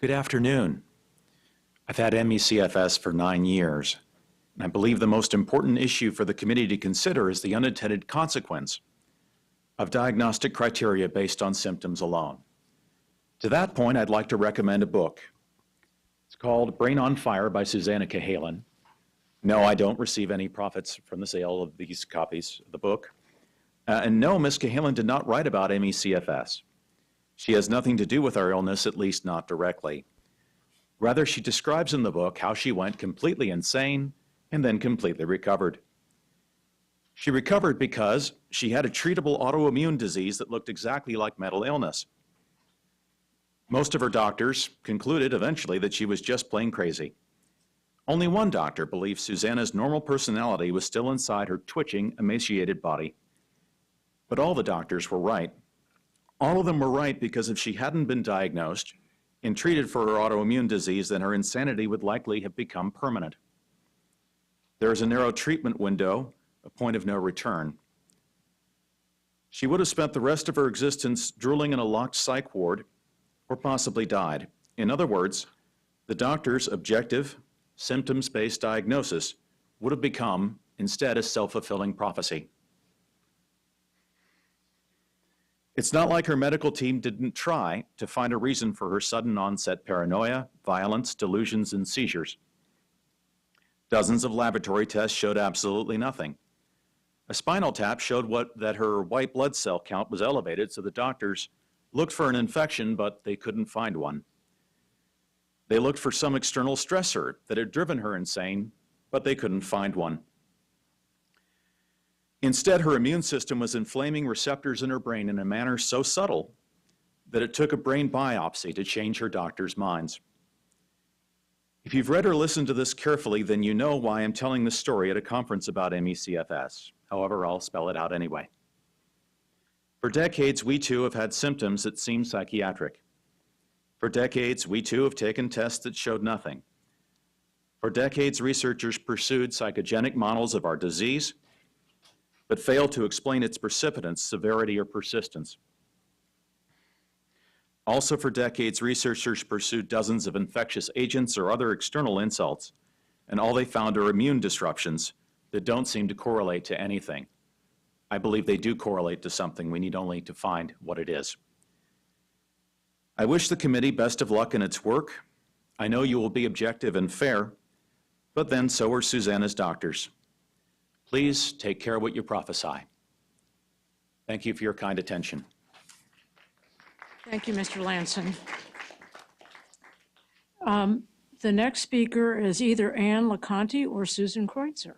Good afternoon. I've had ME/CFS for 9 years, and I believe the most important issue for the committee to consider is the unintended consequence of diagnostic criteria based on symptoms alone. To that point, I'd like to recommend a book. It's called Brain on Fire by Susannah Cahalan. No, I don't receive any profits from the sale of these copies of the book. And no, Ms. Cahalan did not write about ME/CFS. She has nothing to do with our illness, at least not directly. Rather, she describes in the book how she went completely insane and then completely recovered. She recovered because she had a treatable autoimmune disease that looked exactly like mental illness. Most of her doctors concluded eventually that she was just plain crazy. Only one doctor believed Susannah's normal personality was still inside her twitching, emaciated body. But all the doctors were right. All of them were right because if she hadn't been diagnosed and treated for her autoimmune disease, then her insanity would likely have become permanent. There is a narrow treatment window, a point of no return. She would have spent the rest of her existence drooling in a locked psych ward or possibly died. In other words, the doctor's objective, symptoms-based diagnosis would have become instead a self-fulfilling prophecy. It's not like her medical team didn't try to find a reason for her sudden onset paranoia, violence, delusions, and seizures. Dozens of laboratory tests showed absolutely nothing. A spinal tap showed that her white blood cell count was elevated, so the doctors looked for an infection, but they couldn't find one. They looked for some external stressor that had driven her insane, but they couldn't find one. Instead, her immune system was inflaming receptors in her brain in a manner so subtle that it took a brain biopsy to change her doctors' minds. If you've read or listened to this carefully, then you know why I'm telling this story at a conference about ME/CFS. However, I'll spell it out anyway. For decades, we too have had symptoms that seem psychiatric. For decades, we too have taken tests that showed nothing. For decades, researchers pursued psychogenic models of our disease, but failed to explain its precipitance, severity, or persistence. Also for decades, researchers pursued dozens of infectious agents or other external insults, and all they found are immune disruptions that don't seem to correlate to anything. I believe they do correlate to something. We need only to find what it is. I wish the committee best of luck in its work. I know you will be objective and fair, but then so are Susannah's doctors. Please take care of what you prophesy. Thank you for your kind attention. Thank you, Mr. Lanson. The next speaker is either Ann LeConte or Susan Kreutzer.